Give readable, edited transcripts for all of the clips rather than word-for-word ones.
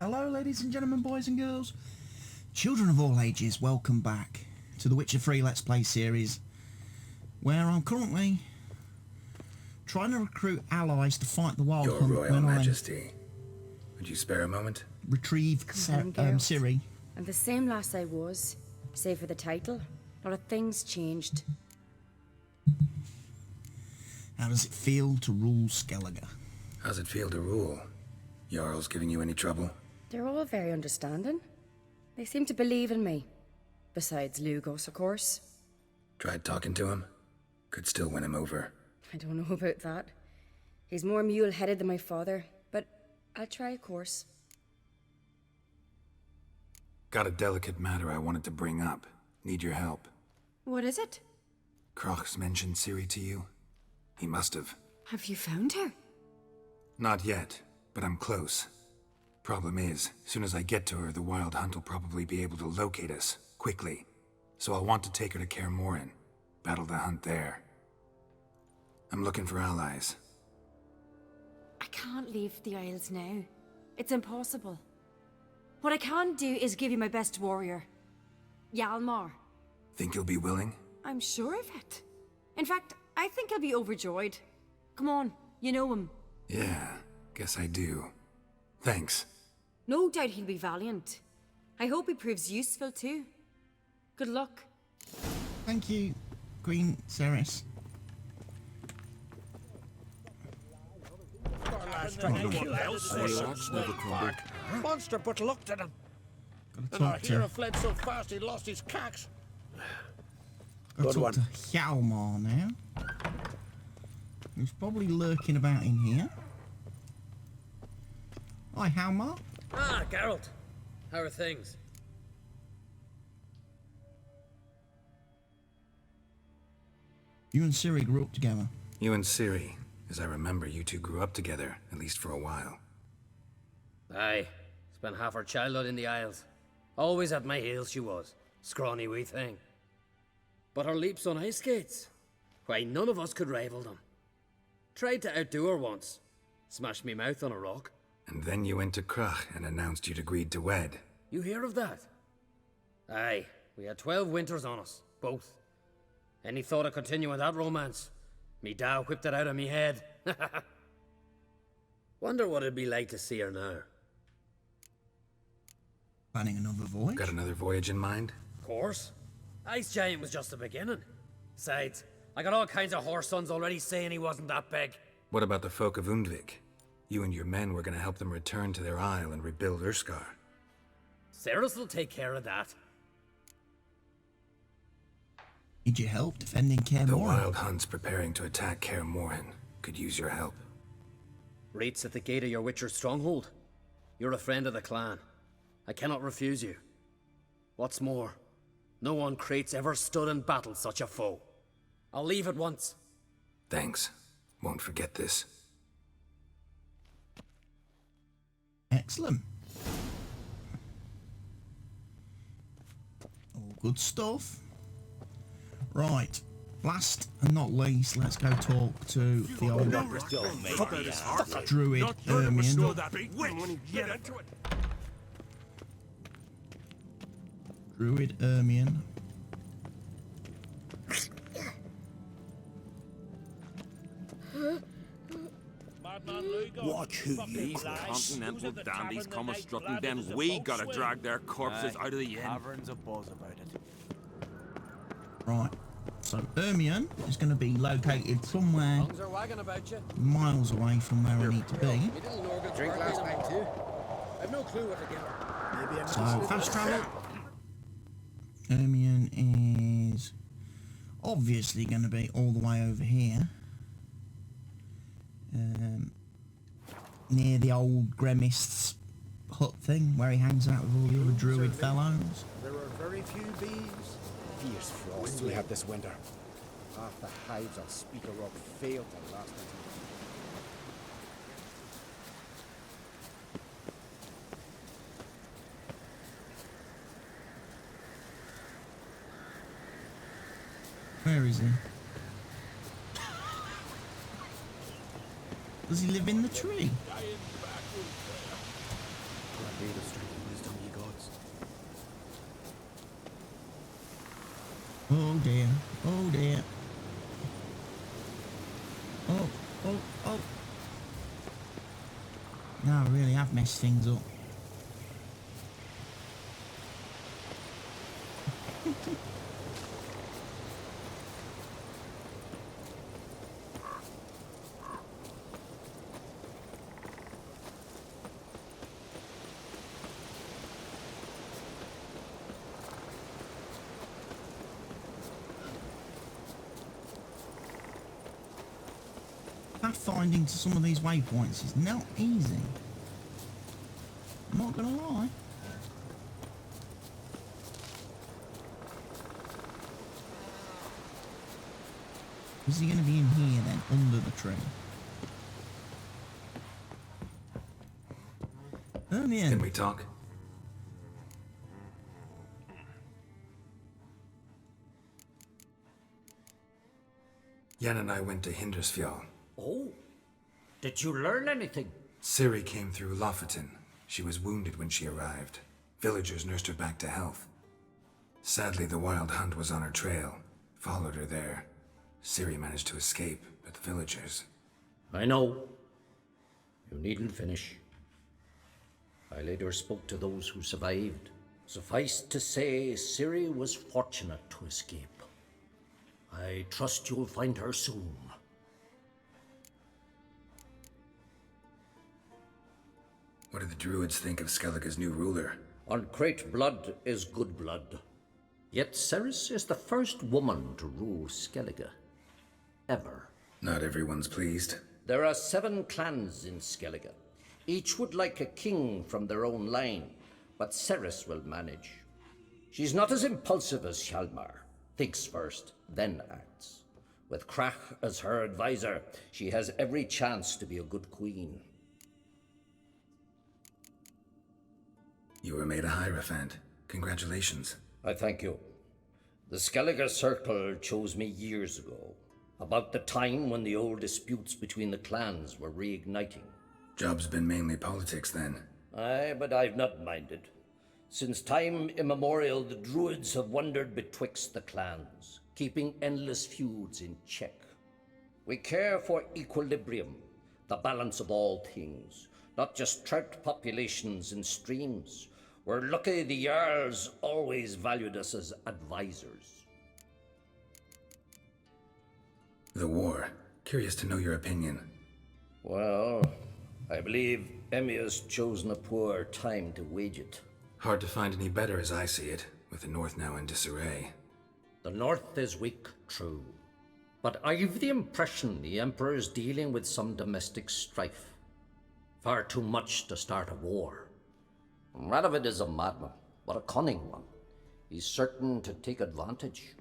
Hello ladies and gentlemen, boys and girls, children of all ages, welcome back to the Witcher 3 Let's Play series, where I'm currently trying to recruit allies to fight the Wild Your Hunt Royal when Majesty, would you spare a moment? retrieve Ciri. I'm the same lass I was, save for the title. A lot of things changed. How does it feel to rule Skellige? How's it feel to rule? Jarl's giving you any trouble? They're all very understanding. They seem to believe in me. Besides Lugos, of course. Tried talking to him? Could still win him over. I don't know about that. He's more mule-headed than my father, but I'll try, of course. Got a delicate matter I wanted to bring up. Need your help. What is it? Crach's mentioned Ciri to you? He must have. Have you found her? Not yet, but I'm close. Problem is, soon as I get to her, the Wild Hunt will probably be able to locate us, quickly. So I'll want to take her to Kaer Morhen, battle the hunt there. I'm looking for allies. I can't leave the Isles now. It's impossible. What I can do is give you my best warrior, Hjalmar. Think you'll be willing? I'm sure of it. In fact, I think he'll be overjoyed. Come on, you know him. Yeah, guess I do. Thanks. No doubt he'll be valiant. I hope he proves useful too. Good luck. Thank you, Queen Ceres. Monster but looked at him. Gotta And our talk hero to, fled so fast he lost his cax. gotta talk to Hjalmar now. Who's probably lurking about in here. Hi, Hjalmar. Ah, Geralt. How are things? You and Ciri grew up together. You and Ciri. As I remember, you two grew up together, at least for a while. Aye. Spent half her childhood in the Isles. Always at my heels she was. Scrawny wee thing. But her leaps on ice skates? Why, none of us could rival them. Tried to outdo her once. Smashed me mouth on a rock. And then you went to Crach and announced you'd agreed to wed. You hear of that? Aye. We had 12 winters on us. Both. Any thought of continuing that romance? Me da whipped it out of me head. Wonder what it'd be like to see her now. Planning another voyage? Got another voyage in mind? Of course. Ice Giant was just the beginning. Besides, I got all kinds of horse sons already saying he wasn't that big. What about the folk of Undvik? You and your men were gonna help them return to their isle and rebuild Urskar. Ceres will take care of that. Need your help defending Kaer The Morhen? Wild Hunt's preparing to attack Kaer Morhen. Could use your help. Rates at the gate of your Witcher's stronghold. You're a friend of the clan. I cannot refuse you. What's more, no one Krait's ever stood and battled such a foe. I'll leave at once. Thanks. Won't forget this. Excellent. All good stuff. Right. Last and not least, let's go talk to the old druid Ermion. Druid Ermion. Watch who you continental dandies come a-strutting, then we gotta drag their corpses out of the inn. Tavern's a buzz about it. Right. So Ermion is going to be located somewhere Tongues are wagging about you. miles away from where I need to be. Me little Norgan drink last night too. I've no clue what to give her. So fast travel. Ermion is obviously going to be all the way over here. Near the old Gremist's hut thing where he hangs out with all the other druid fellows. There are very few bees. Fierce frosts we had this winter. Half the hives on Speaker Rock failed to last until... Where is he? Does he live in the tree? May the strength and wisdom, ye gods. Oh dear. Oh dear. Oh, oh, oh. Now I really have messed things up. Pathfinding to some of these waypoints is not easy. I'm not gonna lie. Is he gonna be in here then, under the tree? Oh yeah. Can we talk? Yen and I went to Hindersfjall. Oh, did you learn anything? Ciri came through Lofoten. She was wounded when she arrived. Villagers nursed her back to health. Sadly, the Wild Hunt was on her trail. Followed her there. Ciri managed to escape, but the villagers... I know. You needn't finish. I later spoke to those who survived. Suffice to say, Ciri was fortunate to escape. I trust you'll find her soon. What do the druids think of Skellige's new ruler? Uncrate blood is good blood. Yet Ceres is the first woman to rule Skellige. Ever. Not everyone's pleased. There are 7 clans in Skellige. Each would like a king from their own line, but Ceres will manage. She's not as impulsive as Hjalmar. Thinks first, then acts. With Krach as her advisor, she has every chance to be a good queen. You were made a Hierophant. Congratulations. I thank you. The Skellige Circle chose me years ago, about the time when the old disputes between the clans were reigniting. Job's been mainly politics then. Aye, but I've not minded. Since time immemorial, the druids have wandered betwixt the clans, keeping endless feuds in check. We care for equilibrium, the balance of all things, not just trout populations and streams. We're lucky the Jarls always valued us as advisors. The war. Curious to know your opinion. Well, I believe Emmir's chosen a poor time to wage it. Hard to find any better as I see it, with the North now in disarray. The North is weak, true. But I've the impression the Emperor is dealing with some domestic strife. Far too much to start a war. Radovid is a madman, but a cunning one. He's certain to take advantage.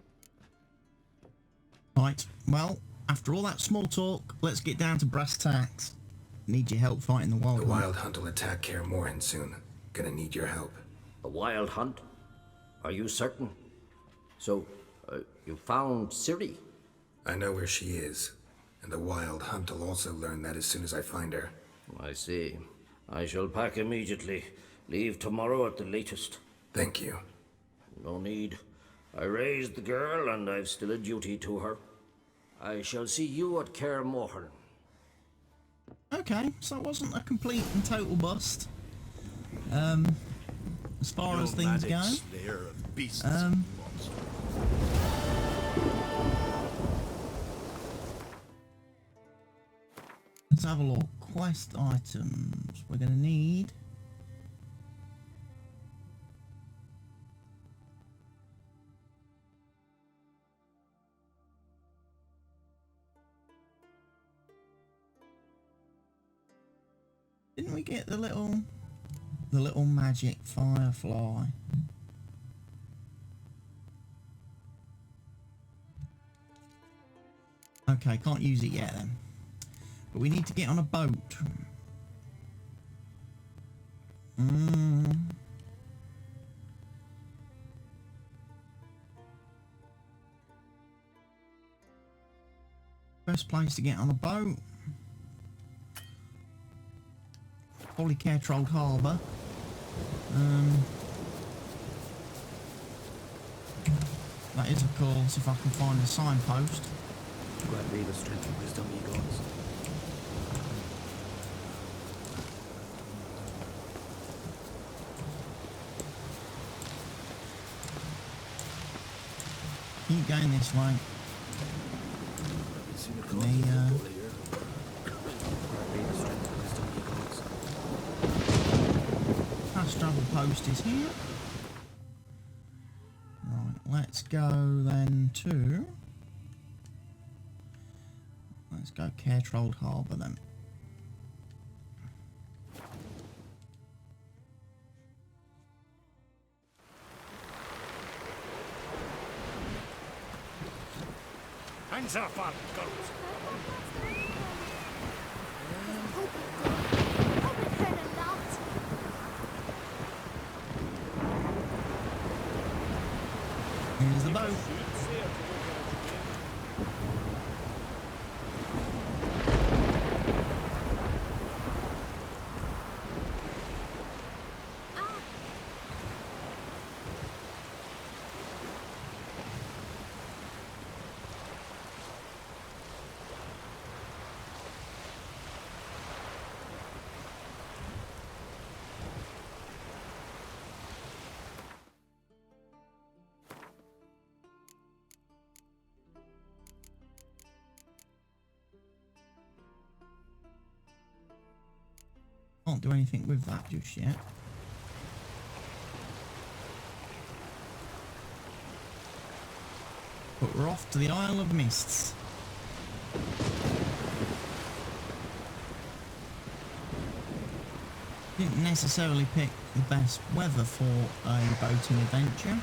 Right, well, after all that small talk, let's get down to brass tacks. Need your help fighting the Wild The Hunt. Wild Hunt will attack Kaer Morhen soon. Gonna need your help. The Wild Hunt? Are you certain? So, you found Ciri? I know where she is, and the Wild Hunt will also learn that as soon as I find her. I see. I shall pack immediately. Leave tomorrow at the latest. Thank you. No need. I raised the girl, and I've still a duty to her. I shall see you at Kaer Morhen. Okay, so it wasn't a complete and total bust. As far as things go. Slayer of beasts. Let's have a look. Quest items. We're going to need... Didn't we get the little magic firefly? Okay, can't use it yet then. But we need to get on a boat. Best place to get on a boat. Probably Caertrold Harbour. That is, of course, if I can find a signpost. Grant me the strength and wisdom, ye gods. Keep going this way. Fast travel post is here. Right, let's go then to... Let's go Kaer Harbour then. Hands up, on goes. Here's the boat. Can't do anything with that just yet. But we're off to the Isle of Mists. Didn't necessarily pick the best weather for a boating adventure.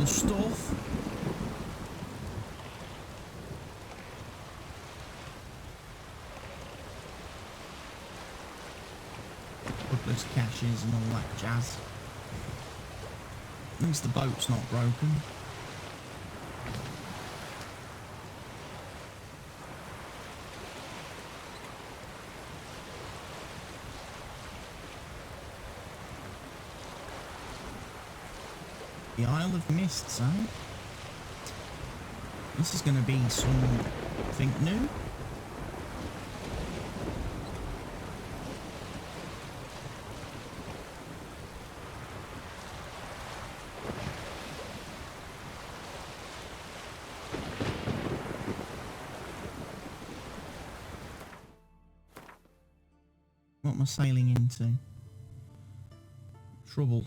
Stuff. Bookless caches and all that jazz. At least the boat's not broken. The Isle of Mists, eh? This is going to be something new. What am I sailing into? Trouble.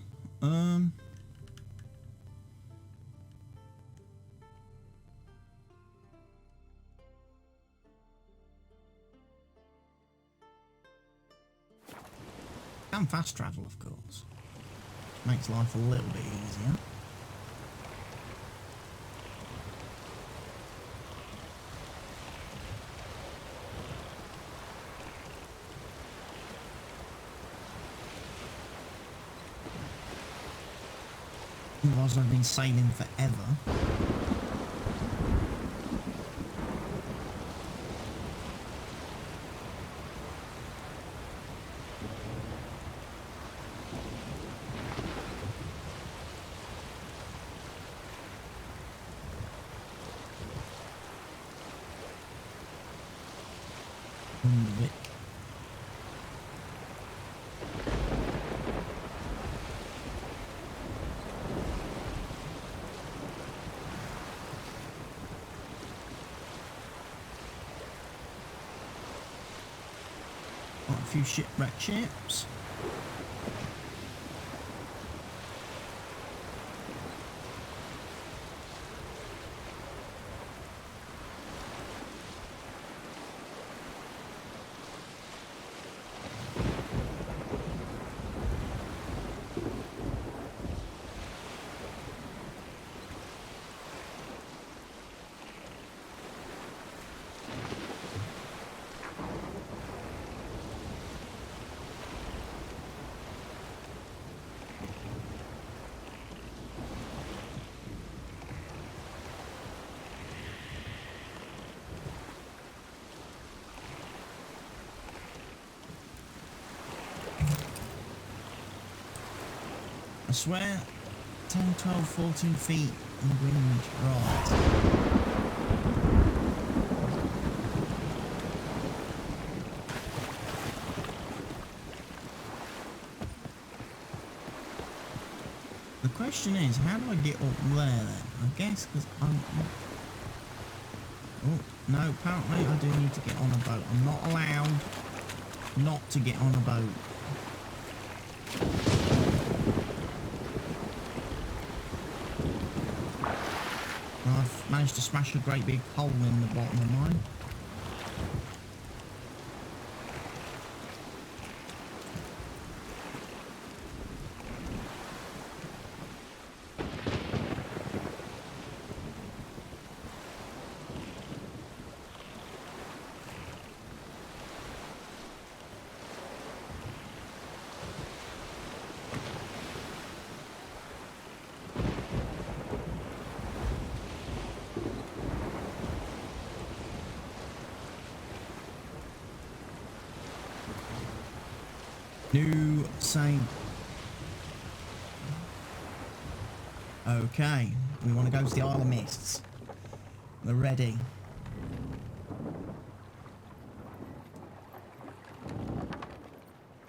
And fast travel, of course. Makes life a little bit easier. Otherwise I've been sailing forever. few shipwrecked ships. I swear, 10, 12, 14 feet in wind, right. The question is, how do I get up there then? I guess because I'm... Oh, no, apparently I do need to get on a boat. I'm not allowed not to get on a boat. I've managed to smash a great big hole in the bottom of mine. New same. Okay, we want to go to the Isle of Mists. We're ready.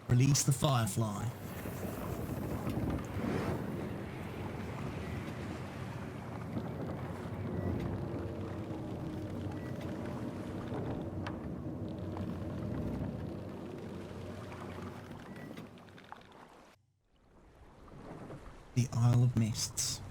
Release the Firefly. The Isle of Mists.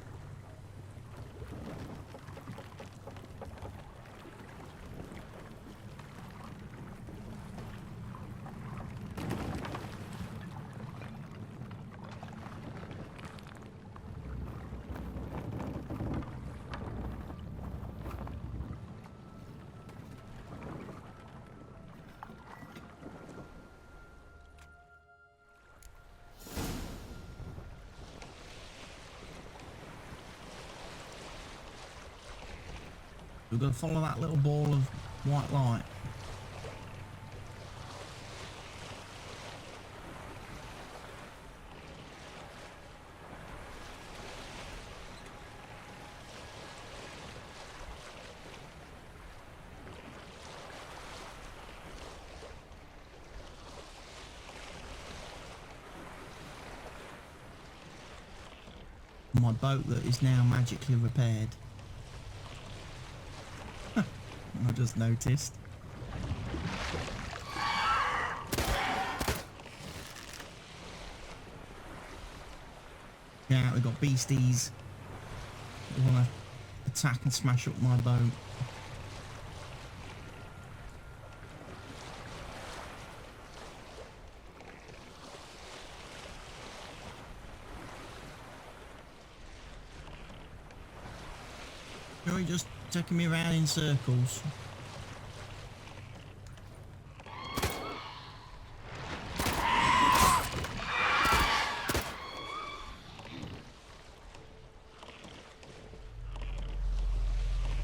We're going to follow that little ball of white light. My boat that is now magically repaired. I just noticed. Yeah, we've got beasties that want to attack and smash up my boat. You're just taking me around in circles.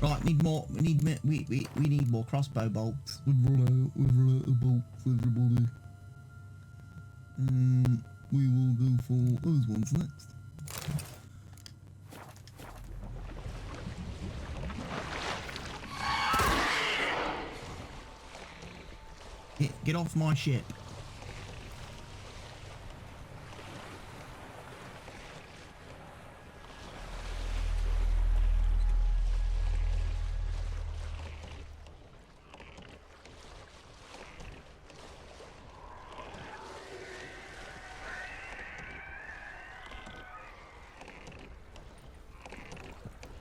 Right, need more. We need more crossbow bolts. We've run out of bolts, everybody. We will go for those ones next. Get off my ship.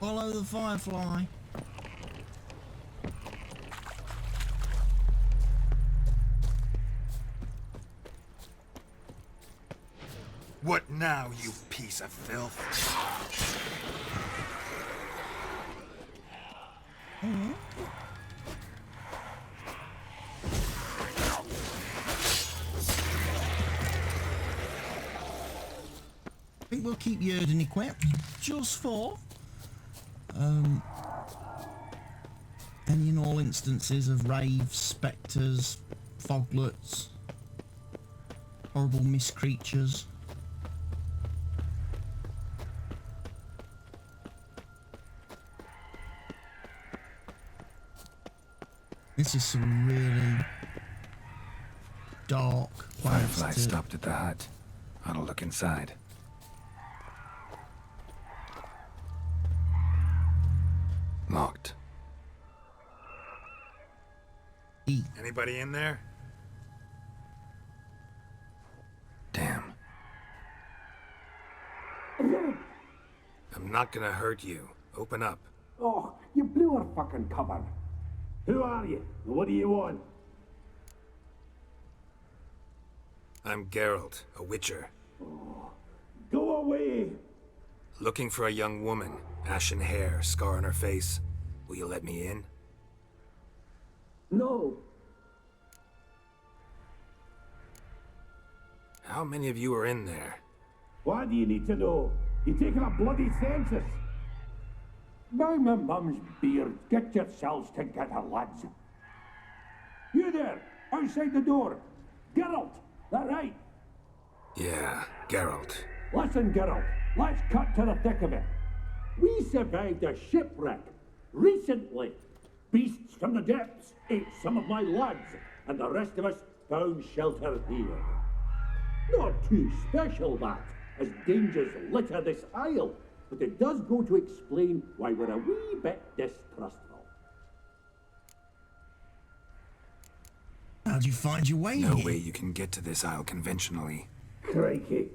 Follow the firefly. What now, you piece of filth? I think we'll keep Yerden equipped, just for any and all instances of raves, spectres, foglets, horrible mist creatures. This is some really dark place Firefly to... stopped at the hut. Ought to look inside. Locked. Anybody in there? Damn. I'm not gonna hurt you. Open up. Oh, you blew our fucking cover. Who are you? And what do you want? I'm Geralt, a witcher. Go away! Looking for a young woman. Ashen hair, scar on her face. Will you let me in? No. How many of you are in there? Why do you need to know? You taking a bloody census? By my mum's beard, get yourselves together, lads. You there, outside the door. Geralt, that right? Yeah, Geralt. Listen, Geralt, let's cut to the thick of it. We survived a shipwreck recently. Beasts from the depths ate some of my lads, and the rest of us found shelter here. Not too special, that, as dangers litter this isle, but it does go to explain why we're a wee bit distrustful. How'd you find your way No here? way you can get to this isle conventionally. Crikey,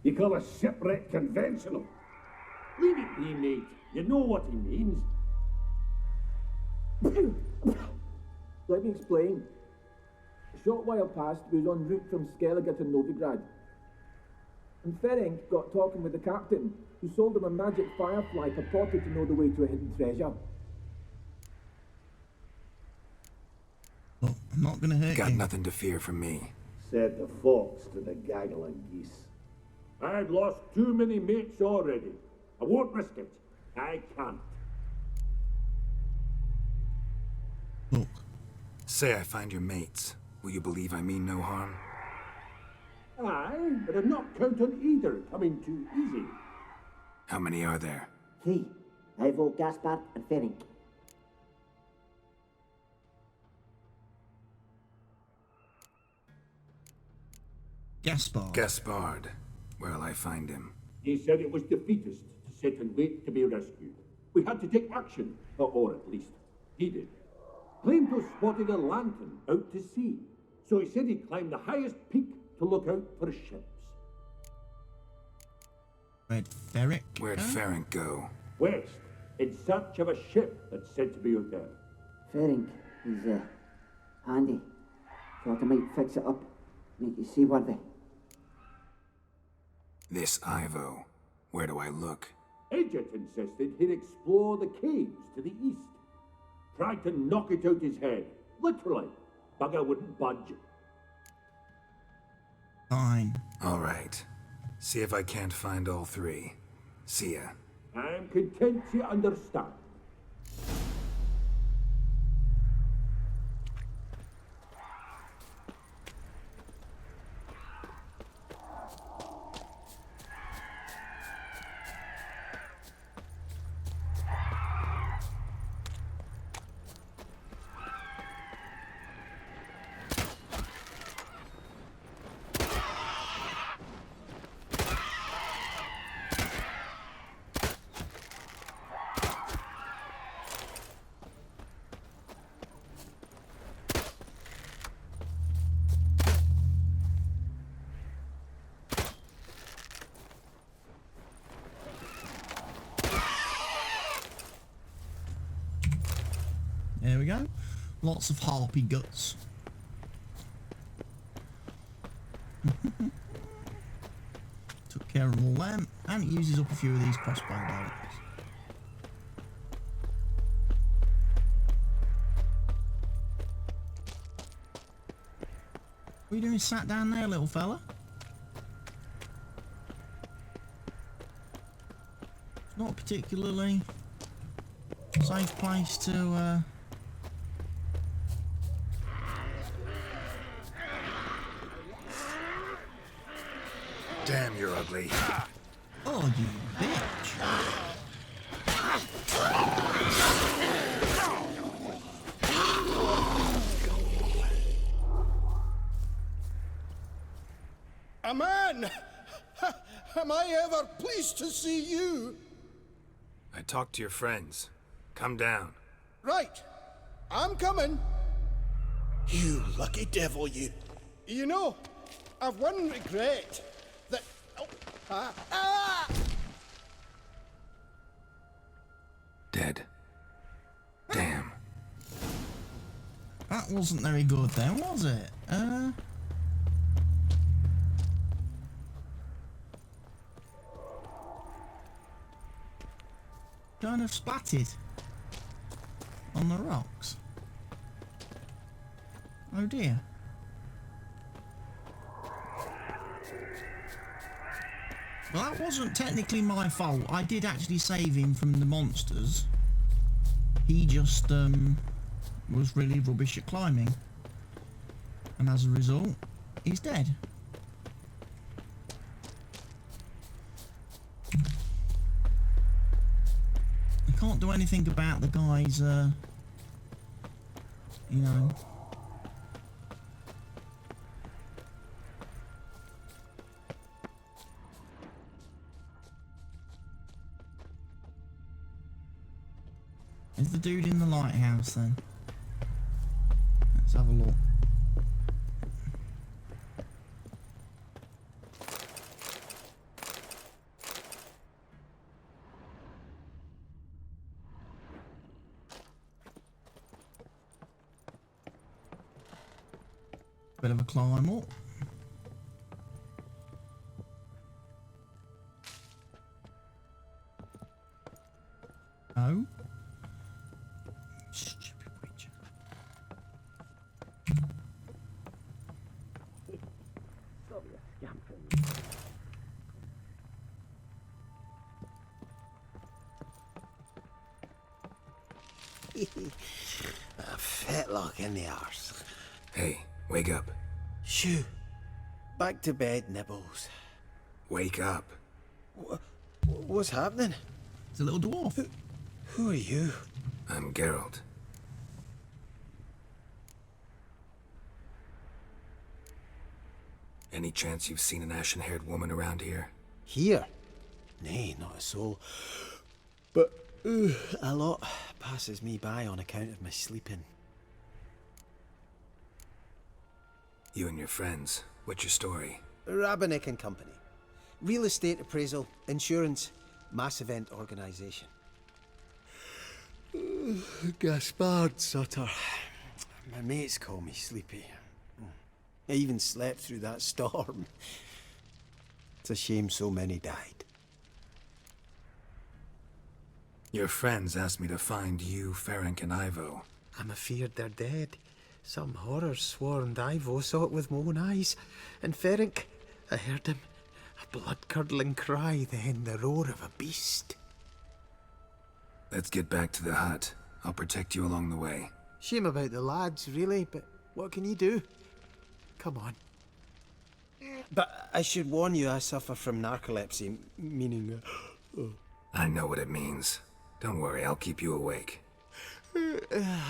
you call a shipwreck conventional? Leave it be, mate. You know what he means. Let me explain. A short while past, we was en route from Skellige to Novigrad. And Ferenc got talking with the captain, who sold him a magic firefly purported to know the way to a hidden treasure. Look, I'm not gonna hurt Got you. nothing to fear from me. Said the fox to the gaggle of geese. I've lost too many mates already. I won't risk it. I can't. Look, Say I find your mates. Will you believe I mean no harm? Aye, but I'm not count on either coming too easy. How many are there? 3. Ivo, Gaspard, and Ferenc. Gaspard. Gaspard. Where'll I find him? He said it was defeatist to sit and wait to be rescued. We had to take action, or at least he did. Claimed to have spotted a lantern out to sea, so he said he'd climb the highest peak to look out for ships. Where'd Ferenc Where'd go? Ferenc go? West, in search of a ship that's said to be out there. Ferenc, he's handy. Thought I might fix it up, make it seaworthy. This Ivo. Where do I look? Edget insisted he'd explore the caves to the east. Tried to knock it out his head, literally. Bugger wouldn't budge. Fine. All right. See if I can't find all three. See ya. I'm content you understand. There we go. Lots of harpy guts. Took care of all them, and it uses up a few of these crossbow bolts. What are you doing sat down there, little fella? It's not a particularly safe place to Damn, you're ugly. Oh, you bitch. A man! Am I ever pleased to see you? I talked to your friends. Come down. Right. I'm coming. You lucky devil, you. You know, I've one regret. That... Oh, Dead. Damn. That wasn't very good then, was it? Kind of splatted on the rocks. Oh dear. Well, that wasn't technically my fault. I did actually save him from the monsters. He just was really rubbish at climbing, and as a result, he's dead. I can't do anything about the guy's, you know. Is the dude in the lighthouse then? Let's have a look. Bit of a climb up. Oh. Stupid witch. A fetlock in the arse. Hey, wake up. Shoo. Back to bed, Nibbles. Wake up. What's happening? It's a little dwarf. Who are you? I'm Geralt. Any chance you've seen an ashen-haired woman around here? Here? Nay, not a soul. But a lot passes me by on account of my sleeping. You and your friends, what's your story? Rabbinick and Company. Real estate appraisal, insurance, mass event organisation. Gaspard Sutter. My mates call me Sleepy. I even slept through that storm. It's a shame so many died. Your friends asked me to find you, Ferenc, and Ivo. I'm afeard they're dead. Some horror sworn Ivo saw it with my own eyes. And Ferenc, I heard him. A blood-curdling cry, then the roar of a beast. Let's get back to the hut. I'll protect you along the way. Shame about the lads, really, but what can you do? Come on. But I should warn you, I suffer from narcolepsy, meaning... I know what it means. Don't worry, I'll keep you awake.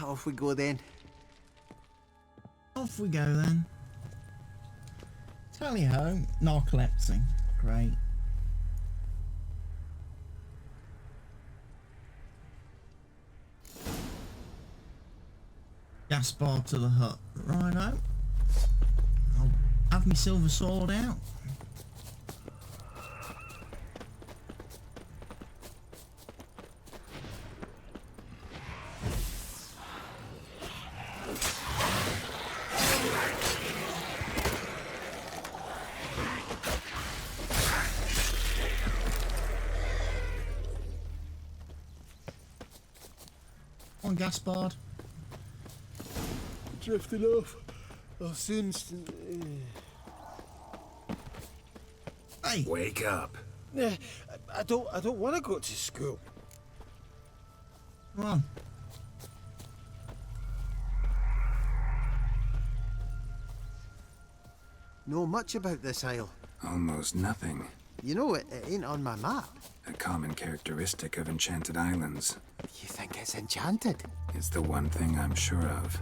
Off we go then. Off we go then. Tally ho, narcolepsy. Great. Gaspar to the hut. Righto. I'll have my silver sword out. On, Gaspard. Drifting off. I'll soon... Hey! Wake up. I don't want to go to school. Come on. Know much about this isle? Almost nothing. You know, it ain't on my map. A common characteristic of enchanted islands. You think it's enchanted? It's the one thing I'm sure of.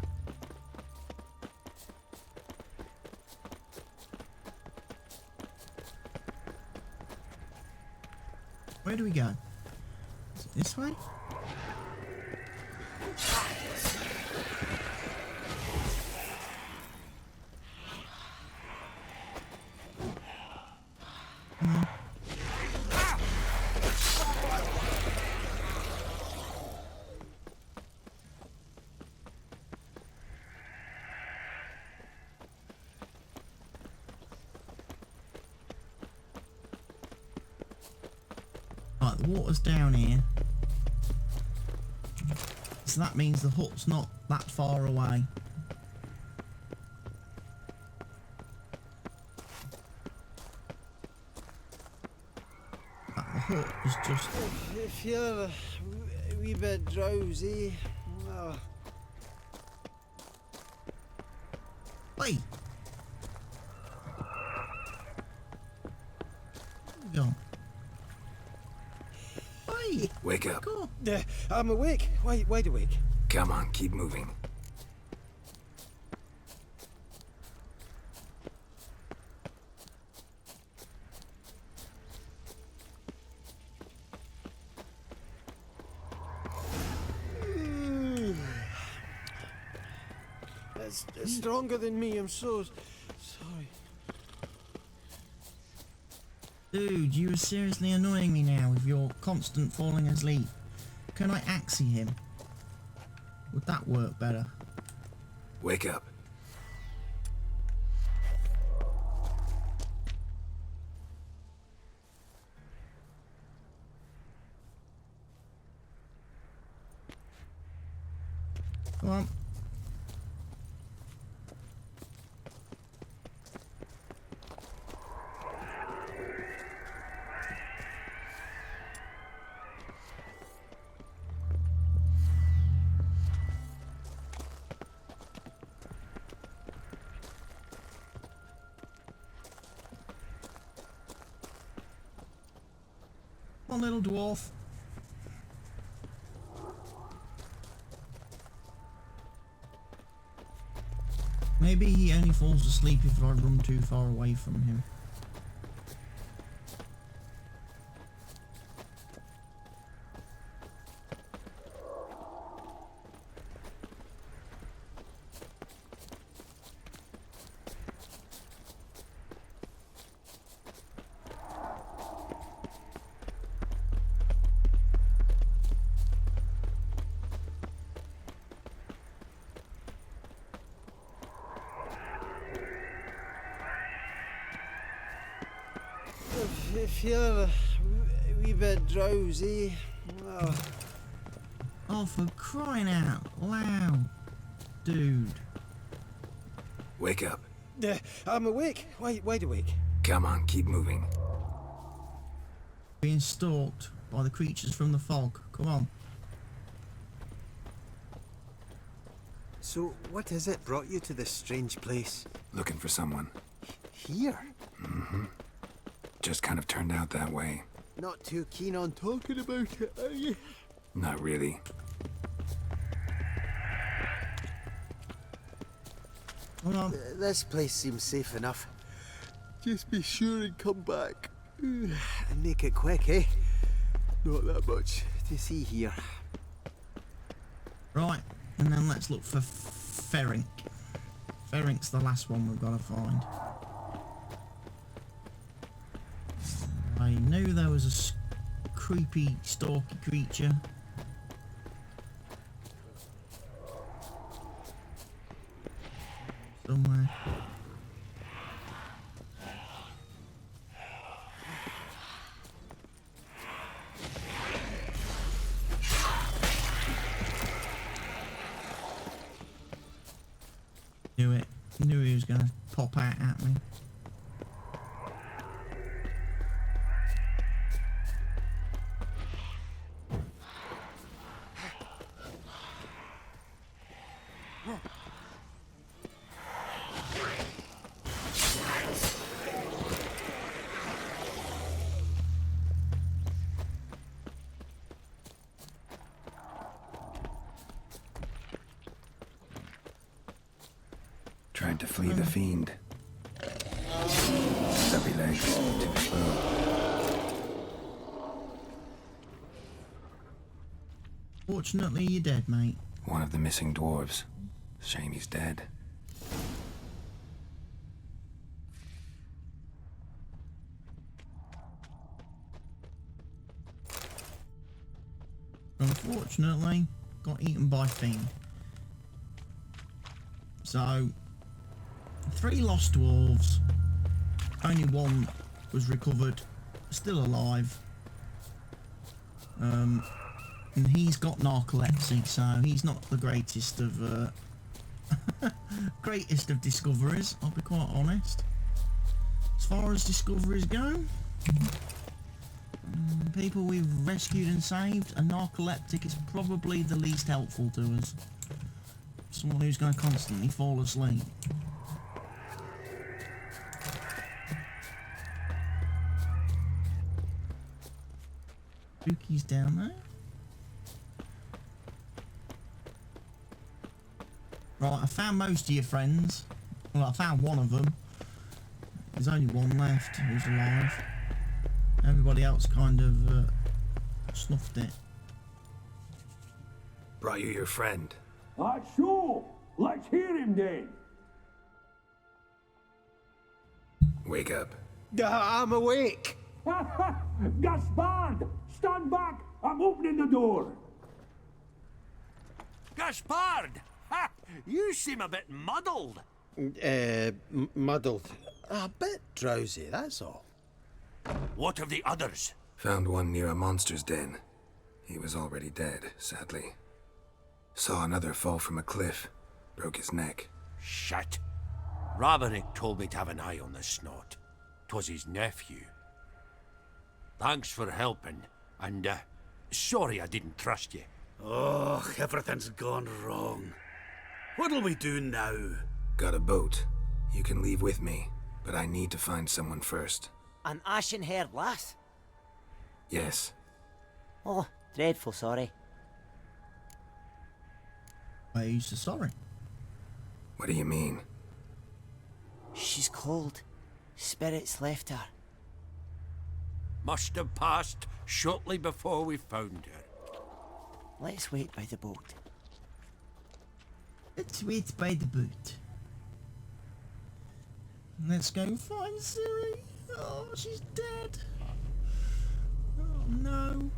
Where do we go? Is it this way? Right, the water's down here. So that means the hut's not that far away. The hut is just... If you're a wee bit drowsy... Oh. Wait! Go. Wait! Wake up. Go. I'm awake. Wide awake. Come on, keep moving. It's stronger than me, I'm so sorry. Dude, you are seriously annoying me now with your constant falling asleep. Can I axie him? Would that work better? Wake up. Come on. Come on, little dwarf. Maybe he only falls asleep if I run too far away from him. If you're a wee bit drowsy... Oh. Oh, for crying out loud, dude. Wake up. I'm awake. Wide awake. Come on, keep moving. Being stalked by the creatures from the fog. Come on. So, what is it brought you to this strange place? Looking for someone. Here? Mm-hmm. Just kind of turned out that way. Not too keen on talking about it, are you? Not really. Hold on. This place seems safe enough. Just be sure and come back. And make it quick, eh? Not that much to see here. Right, and then let's look for Ferink. Ferink's the last one we've got to find. I knew there was a creepy, stalky creature. Somewhere. Knew it. Knew he was going to pop out at me. Tried to flee the fiend. Stubby legs, too slow. Fortunately, you're dead, mate. One of the missing dwarves. Shame he's dead. Unfortunately, got eaten by fiend. So, 3 lost dwarves. Only one was recovered, still alive. And he's got narcolepsy, so he's not the greatest of greatest of discoveries, I'll be quite honest. As far as discoveries go, people we've rescued and saved, a narcoleptic is probably the least helpful to us. Someone who's going to constantly fall asleep. Spooky's down there. Right, I found most of your friends. Well, I found one of them. There's only one left who's alive. Everybody else kind of snuffed it. Brought you your friend. Sure. Let's hear him then. Wake up. I'm awake. Gaspard! Stand back! I'm opening the door. Gaspard! Ha! You seem a bit muddled. Muddled. A bit drowsy, that's all. What of the others? Found one near a monster's den. He was already dead, sadly. Saw another fall from a cliff. Broke his neck. Shit. Raverick told me to have an eye on the snot. 'Twas his nephew. Thanks for helping, and sorry I didn't trust you. Oh, everything's gone wrong. What'll we do now? Got a boat. You can leave with me, but I need to find someone first. An ashen-haired lass? Yes. Oh, dreadful sorry. Why are you so sorry? What do you mean? She's cold. Spirits left her. Must have passed shortly before we found her. Let's wait by the boat. Let's wait by the boat. Let's go find Ciri. Oh, she's dead. Oh no.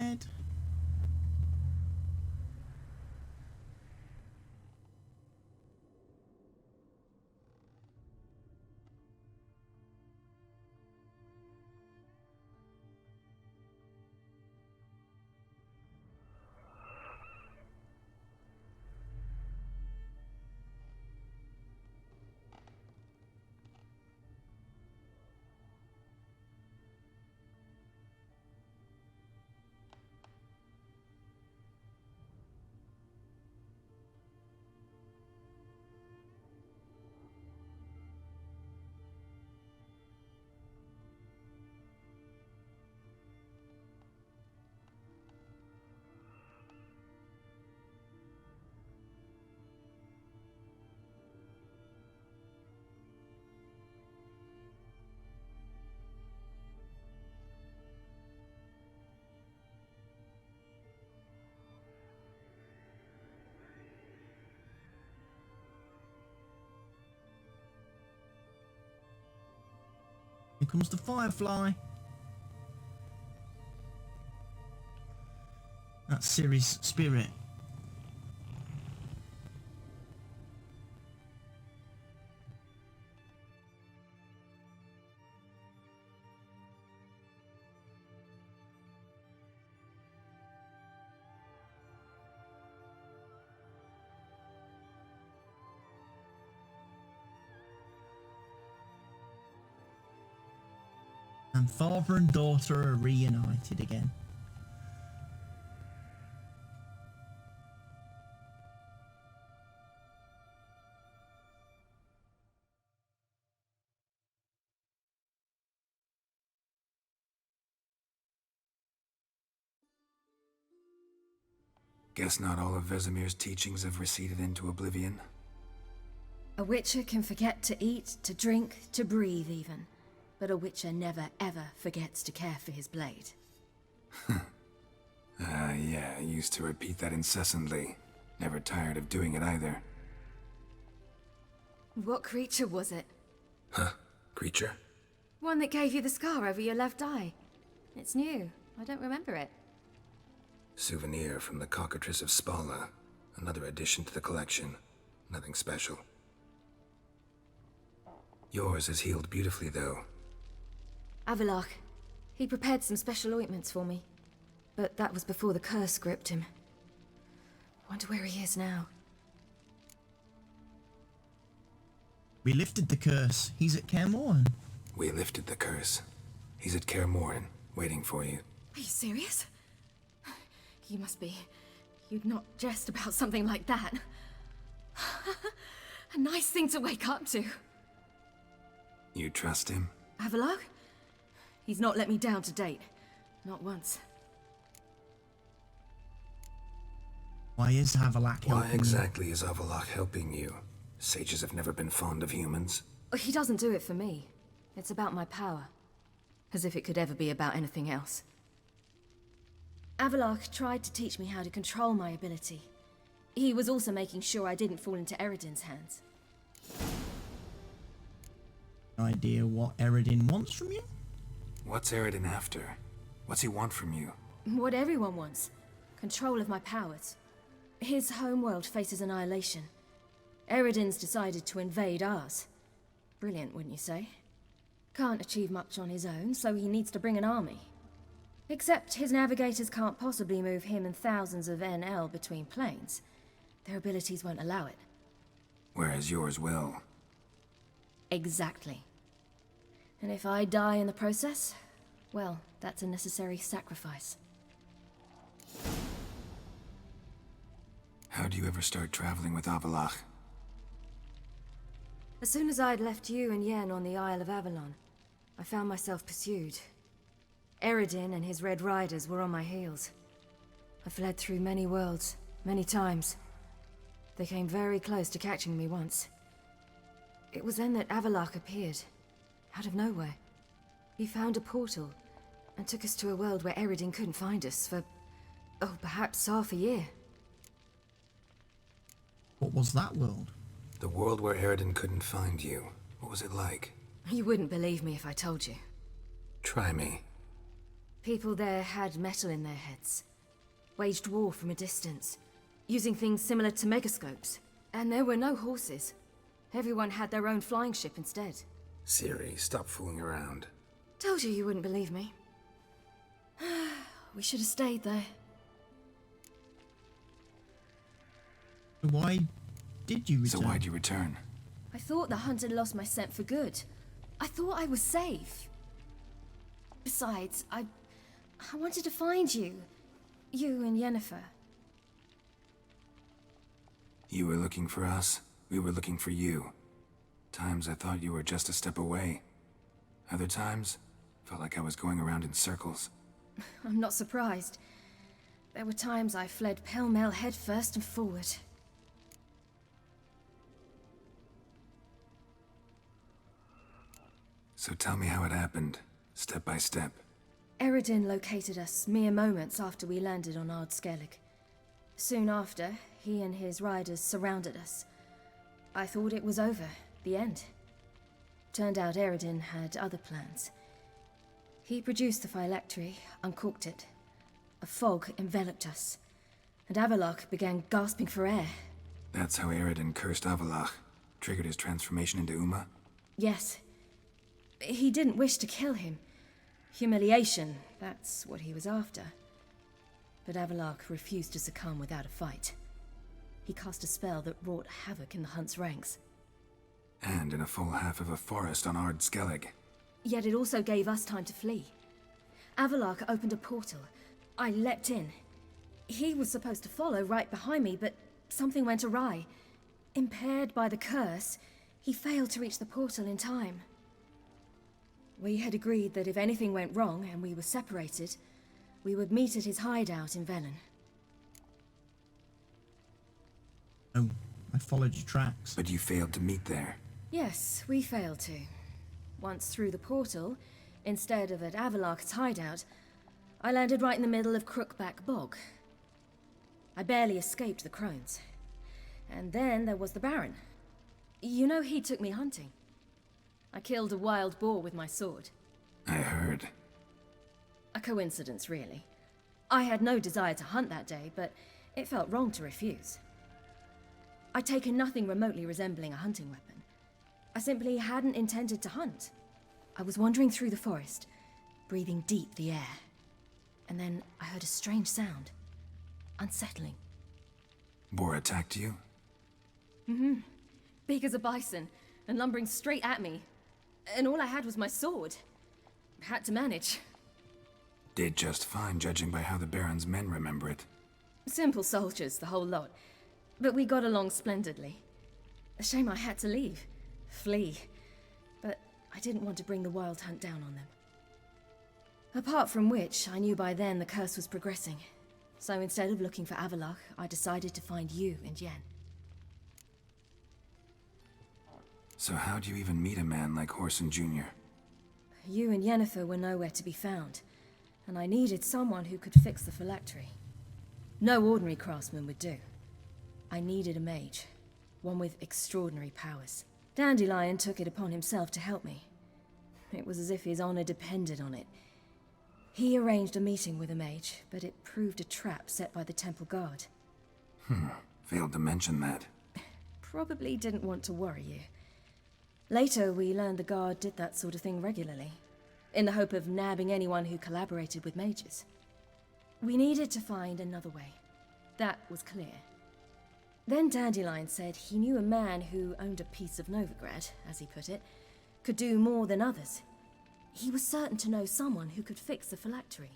Ed. comes the Firefly. That's Ciri's spirit. And father and daughter are reunited again. Guess not all of Vesemir's teachings have receded into oblivion. A witcher can forget to eat, to drink, to breathe even. But a witcher never ever forgets to care for his blade. Yeah, I used to repeat that incessantly. Never tired of doing it either. What creature was it? Huh? Creature? One that gave you the scar over your left eye. It's new. I don't remember it. Souvenir from the Cockatrice of Spala. Another addition to the collection. Nothing special. Yours has healed beautifully, though. Avalok. He prepared some special ointments for me. But that was before the curse gripped him. Wonder where he is now. We lifted the curse. He's at Kaer Morhen. We lifted the curse. He's at Kaer Morhen, waiting for you. Are you serious? You must be. You'd not jest about something like that. A nice thing to wake up to. You trust him? Avalok? He's not let me down to date. Not once. Why is Avalok helping Why exactly is Avalok helping you? Sages have never been fond of humans. He doesn't do it for me. It's about my power. As if it could ever be about anything else. Avalok tried to teach me how to control my ability. He was also making sure I didn't fall into Eredin's hands. Idea what Eredin wants from you? What's Eredin after? What's he want from you? What everyone wants. Control of my powers. His homeworld faces annihilation. Eredin's decided to invade ours. Brilliant, wouldn't you say? Can't achieve much on his own, so he needs to bring an army. Except his navigators can't possibly move him and thousands of NL between planes. Their abilities won't allow it. Whereas yours will. Exactly. And if I die in the process, well, that's a necessary sacrifice. How'd you ever start traveling with Avalok? As soon as I'd left you and Yen on the Isle of Avalon, I found myself pursued. Eredin and his Red Riders were on my heels. I fled through many worlds, many times. They came very close to catching me once. It was then that Avalok appeared, out of nowhere. He found a portal, and took us to a world where Eredin couldn't find us for, oh, perhaps half a year. What was that world? The world where Eredin couldn't find you. What was it like? You wouldn't believe me if I told you. Try me. People there had metal in their heads. Waged war from a distance, using things similar to megascopes. And there were no horses. Everyone had their own flying ship instead. Ciri, stop fooling around. Told you wouldn't believe me. We should have stayed there. Why did you return? So why'd you return? I thought the hunt had lost my scent for good. I thought I was safe. Besides, I wanted to find you. You and Yennefer. You were looking for us. We were looking for you. Times I thought you were just a step away. Other times, felt like I was going around in circles. I'm not surprised. There were times I fled pell-mell headfirst and forward. So tell me how it happened, step by step. Eredin located us mere moments after we landed on Ard Skellig. Soon after, he and his riders surrounded us. I thought it was over, the end. Turned out Eredin had other plans. He produced the phylactery, uncorked it. A fog enveloped us, and Avallac'h began gasping for air. That's how Eredin cursed Avallac'h, triggered his transformation into Uma? Yes. He didn't wish to kill him. Humiliation, that's what he was after. But Avallac'h refused to succumb without a fight. He cast a spell that wrought havoc in the Hunt's ranks. And in a full half of a forest on Ard Skellig. Yet it also gave us time to flee. Avallac'h opened a portal. I leapt in. He was supposed to follow right behind me, but something went awry. Impaired by the curse, he failed to reach the portal in time. We had agreed that if anything went wrong and we were separated, we would meet at his hideout in Velen. Oh, I followed your tracks. But you failed to meet there. Yes, we failed to. Once through the portal, instead of at Avallac'h's hideout, I landed right in the middle of Crookback Bog. I barely escaped the crones. And then there was the Baron. You know, he took me hunting. I killed a wild boar with my sword. I heard. A coincidence, really. I had no desire to hunt that day, but it felt wrong to refuse. I'd taken nothing remotely resembling a hunting weapon. I simply hadn't intended to hunt. I was wandering through the forest, breathing deep the air. And then I heard a strange sound. Unsettling. Boar attacked you? Mm-hmm. Big as a bison, and lumbering straight at me. And all I had was my sword. Had to manage. Did just fine, judging by how the Baron's men remember it. Simple soldiers, the whole lot. But we got along splendidly. A shame I had to leave. Flee. But I didn't want to bring the Wild Hunt down on them. Apart from which, I knew by then the curse was progressing. So instead of looking for Avallac'h, I decided to find you and Yen. So how'd you even meet a man like Whoreson Jr.? You and Yennefer were nowhere to be found, and I needed someone who could fix the phylactery. No ordinary craftsman would do. I needed a mage, one with extraordinary powers. Dandelion took it upon himself to help me. It was as if his honor depended on it. He arranged a meeting with a mage, but it proved a trap set by the temple guard. Failed to mention that. Probably didn't want to worry you. Later, we learned the guard did that sort of thing regularly, in the hope of nabbing anyone who collaborated with mages. We needed to find another way. That was clear. Then Dandelion said he knew a man who owned a piece of Novigrad, as he put it, could do more than others. He was certain to know someone who could fix the phylactery.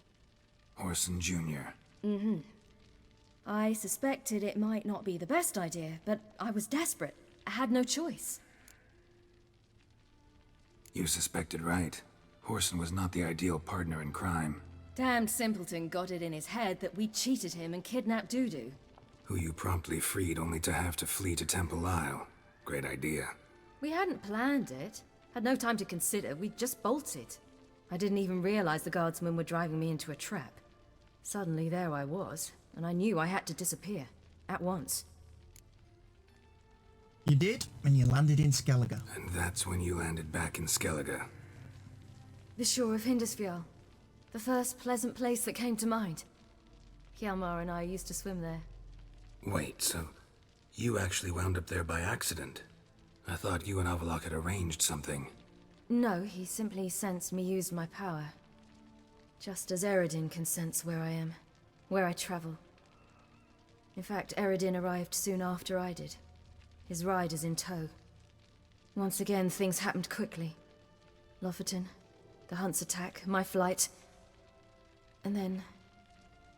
Whoreson Jr. Mm-hmm. I suspected it might not be the best idea, but I was desperate. I had no choice. You suspected right. Whoreson was not the ideal partner in crime. Damned simpleton got it in his head that we cheated him and kidnapped Dudu. Who you promptly freed only to have to flee to Temple Isle. Great idea. We hadn't planned it. Had no time to consider. We just bolted. I didn't even realize the guardsmen were driving me into a trap. Suddenly there I was, and I knew I had to disappear. At once. You did, and you landed in Skellige. And that's when you landed back in Skellige. The shore of Hindisfjall. The first pleasant place that came to mind. Hjalmar and I used to swim there. Wait, so you actually wound up there by accident? I thought you and Avallac'h had arranged something. No, he simply sensed me used my power. Just as Eredin can sense where I am, where I travel. In fact, Eredin arrived soon after I did. His riders in tow. Once again, things happened quickly. Lofoten, the Hunt's attack, my flight. And then,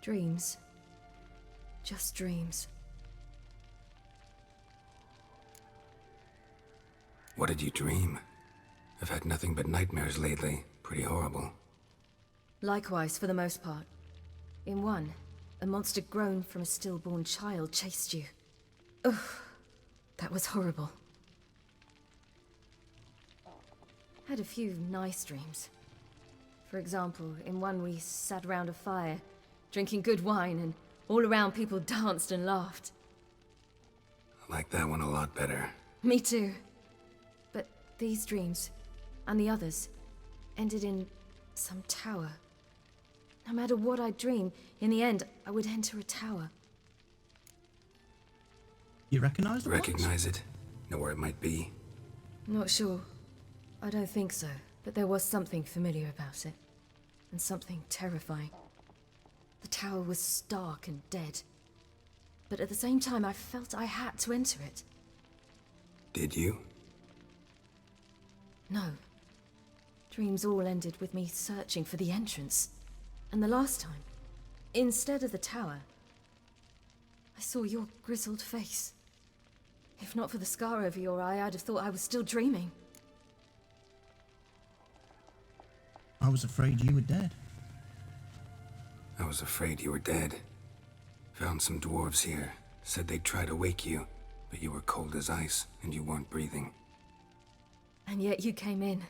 dreams. Just dreams. What did you dream? I've had nothing but nightmares lately. Pretty horrible. Likewise, for the most part. In one, a monster grown from a stillborn child chased you. Ugh, that was horrible. Had a few nice dreams. For example, in one we sat around a fire, drinking good wine, and all around people danced and laughed. I like that one a lot better. Me too. But these dreams, and the others, ended in Some tower. No matter what I dream, in the end, I would enter a tower. You recognise the Recognize it? Know where it might be? Not sure. I don't think so, but there was something familiar about it. And something terrifying. The tower was stark and dead. But at the same time, I felt I had to enter it. Did you? No. Dreams all ended with me searching for the entrance. And the last time, instead of the tower, I saw your grizzled face. If not for the scar over your eye, I'd have thought I was still dreaming. I was afraid you were dead. I was afraid you were dead. Found some dwarves here. Said they'd try to wake you, but you were cold as ice and you weren't breathing. And yet you came in.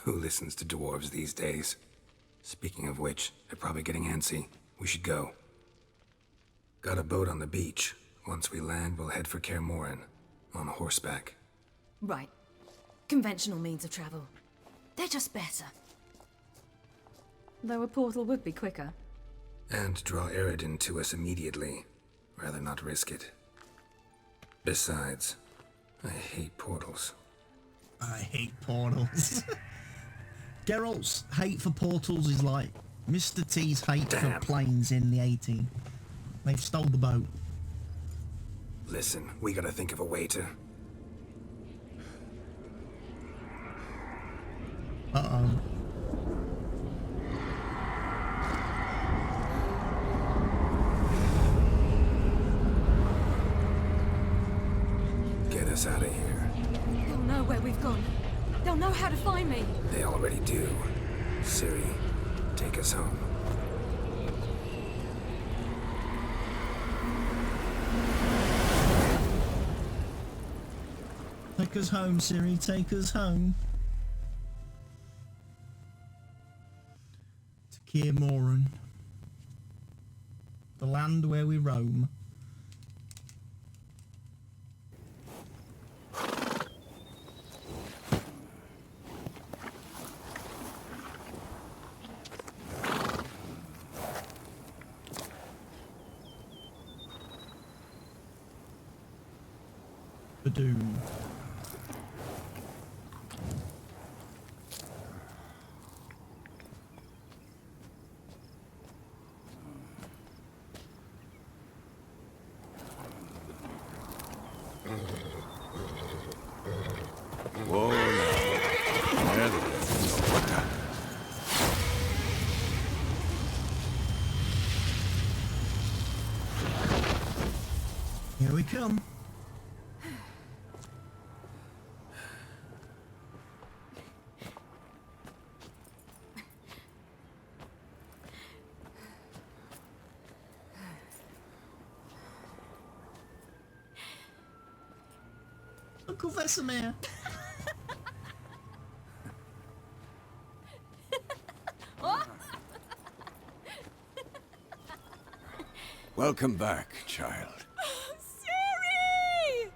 Who listens to dwarves these days? Speaking of which, they're probably getting antsy. We should go. Got a boat on the beach. Once we land, we'll head for Kaer Morhen. On horseback. Right. Conventional means of travel. They're just better. Though a portal would be quicker. And draw Eredin to us immediately. Rather not risk it. Besides, I hate portals. I hate portals. Geralt's hate for portals is like Mr. T's hate for planes in the 18. They've stole the boat. Listen, we gotta think of a way to... Uh-oh. Get us out of here. They'll know where we've gone. They'll know how to find me. They already do. Ciri, take us home. Take us home, Ciri, take us home. To Kaer Morhen. The land where we roam. Badoom. Whoa, now. There it is. What the? Here we come. Uncle Vesemir. Welcome back, child. Ciri!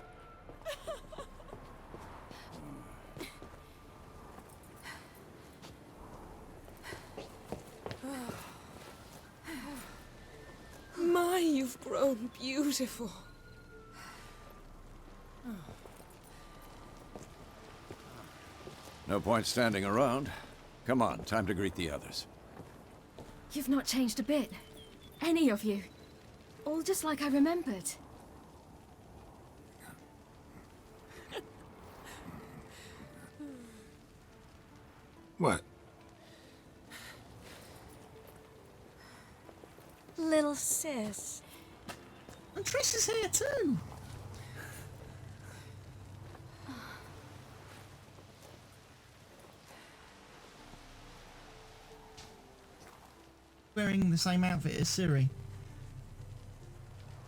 My, you've grown beautiful. No point standing around. Come on, time to greet the others. You've not changed a bit. Any of you. All just like I remembered. What? Little sis. And Triss is here too. Wearing the same outfit as Ciri.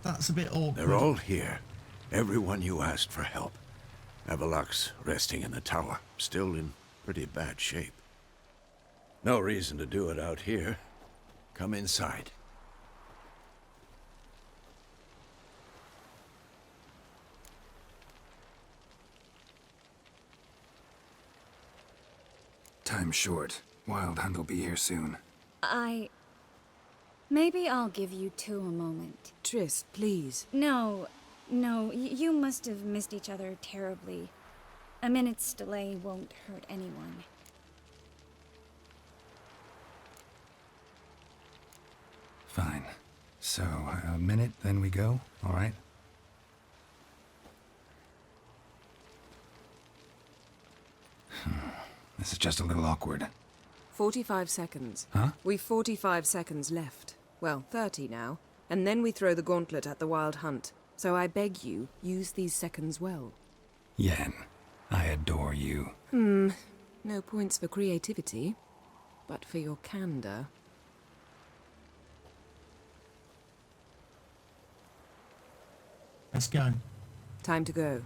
That's a bit awkward. They're all here. Everyone you asked for help. Avalok's resting in the tower, still in pretty bad shape. No reason to do it out here. Come inside. Time's short. Wild Hunt will be here soon. Maybe I'll give you two a moment. Triss, please. No, you must have missed each other terribly. A minute's delay won't hurt anyone. Fine. So, a minute, then we go, all right? This is just a little awkward. 45 seconds. Huh? We've 45 seconds left. Well, 30 now. And then we throw the gauntlet at the Wild Hunt. So I beg you, use these seconds well. Yen, I adore you. No points for creativity, but for your candor. Let's go. Time to go.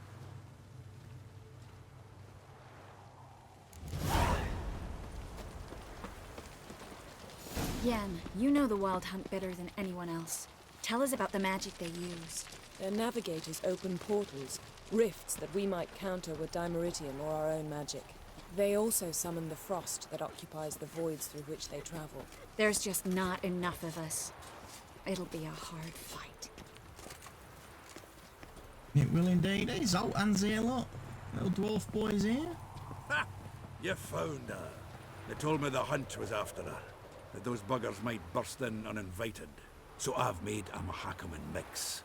Yen, you know the Wild Hunt better than anyone else. Tell us about the magic they use. Their navigators open portals, rifts that we might counter with Dimeritium or our own magic. They also summon the frost that occupies the voids through which they travel. There's just not enough of us. It'll be a hard fight. It will indeed. Is old Hans here, lot? Little dwarf boys here? Ha! You found her. They told me the hunt was after her, that those buggers might burst in uninvited. So I've made a Mahakaman mix.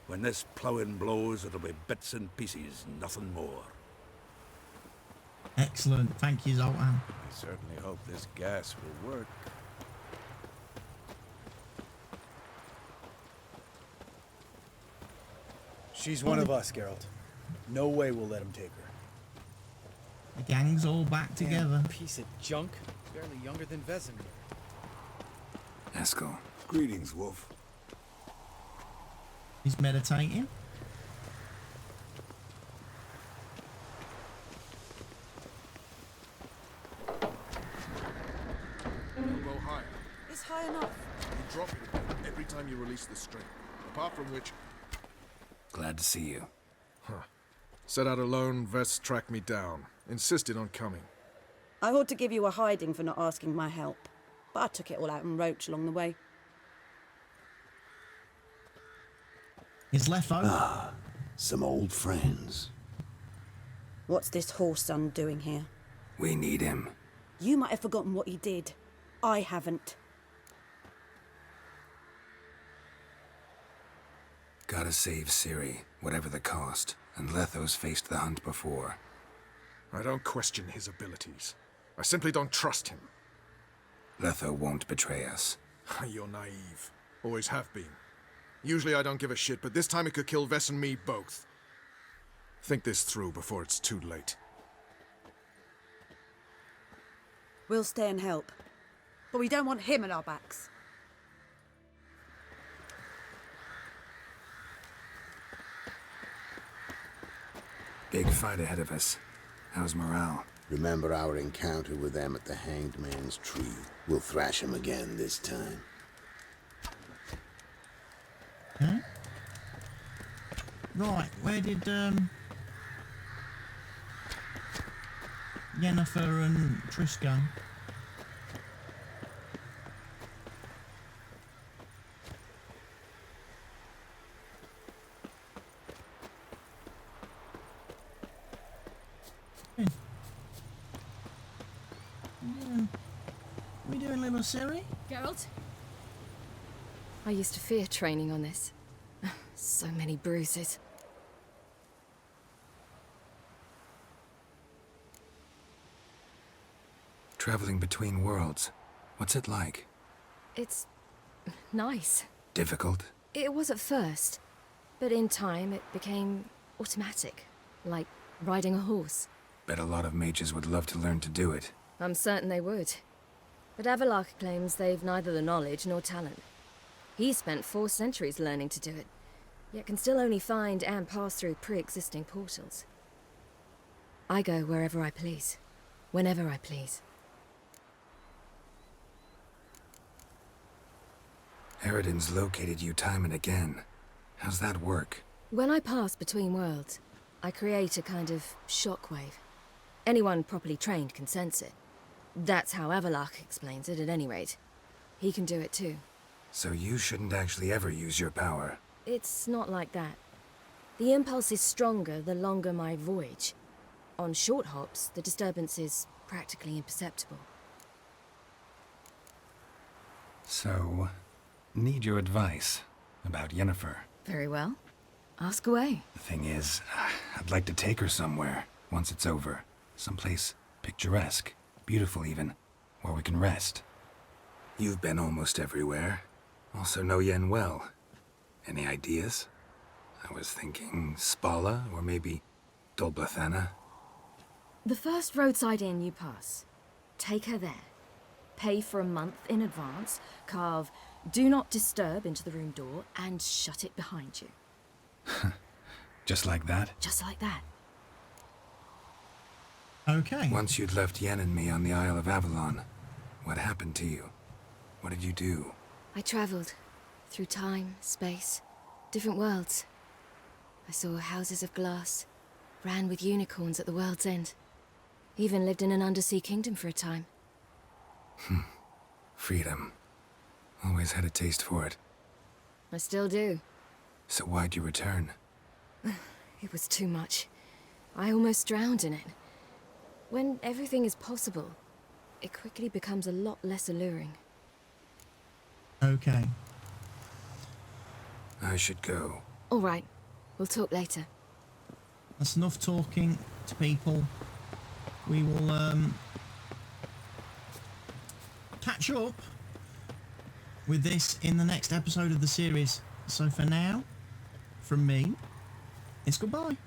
When this ploughing blows, it'll be bits and pieces, nothing more. Excellent. Thank you, Zoltan. I certainly hope this gas will work. She's one of us, Geralt. No way we'll let him take her. The gang's all back together. Piece of junk. Barely younger than Vesemir. Eskel. Greetings, Wolf. He's meditating. You'll go higher. It's high enough. You drop it again every time you release the string. Apart from which... Glad to see you. Huh. Set out alone, Vest tracked me down. Insisted on coming. I ought to give you a hiding for not asking my help, but I took it all out in roach along the way. He's left over. Ah, some old friends. What's this horse son doing here? We need him. You might have forgotten what he did. I haven't. Gotta save Ciri, whatever the cost. And Letho's faced the hunt before. I don't question his abilities. I simply don't trust him. Letho won't betray us. You're naive. Always have been. Usually I don't give a shit, but this time it could kill Vess and me both. Think this through before it's too late. We'll stay and help. But we don't want him at our backs. Big fight ahead of us. How's morale? Remember our encounter with them at the Hanged Man's Tree. We'll thrash him again this time. Huh? Right, where did Yennefer and Triss go? We doing little Ciri? Geralt? I used to fear training on this. So many bruises. Traveling between worlds. What's it like? It's nice. Difficult? It was at first, but in time it became automatic, like riding a horse. Bet a lot of mages would love to learn to do it. I'm certain they would. But Avallac'h claims they've neither the knowledge nor talent. He spent 4 centuries learning to do it, yet can still only find and pass through pre-existing portals. I go wherever I please, whenever I please. Eridan's located you time and again. How's that work? When I pass between worlds, I create a kind of shockwave. Anyone properly trained can sense it. That's how Avalok explains it, at any rate. He can do it too. So you shouldn't actually ever use your power. It's not like that. The impulse is stronger the longer my voyage. On short hops, the disturbance is practically imperceptible. So, need your advice about Yennefer. Very well. Ask away. The thing is, I'd like to take her somewhere once it's over. Someplace picturesque, beautiful even, where we can rest. You've been almost everywhere. Also know Yen well. Any ideas? I was thinking Spala, or maybe Dolblathana. The first roadside inn you pass. Take her there. Pay for a month in advance, carve "Do Not Disturb" into the room door, and shut it behind you. Just like that? Just like that. Okay. Once you'd left Yen and me on the Isle of Avalon, what happened to you? What did you do? I travelled. Through time, space, different worlds. I saw houses of glass, ran with unicorns at the world's end. Even lived in an undersea kingdom for a time. Freedom. Always had a taste for it. I still do. So why'd you return? It was too much. I almost drowned in it. When everything is possible, it quickly becomes a lot less alluring. Okay. I should go. All right. We'll talk later. That's enough talking to people. We will catch up with this in the next episode of the series. So for now, from me, it's goodbye.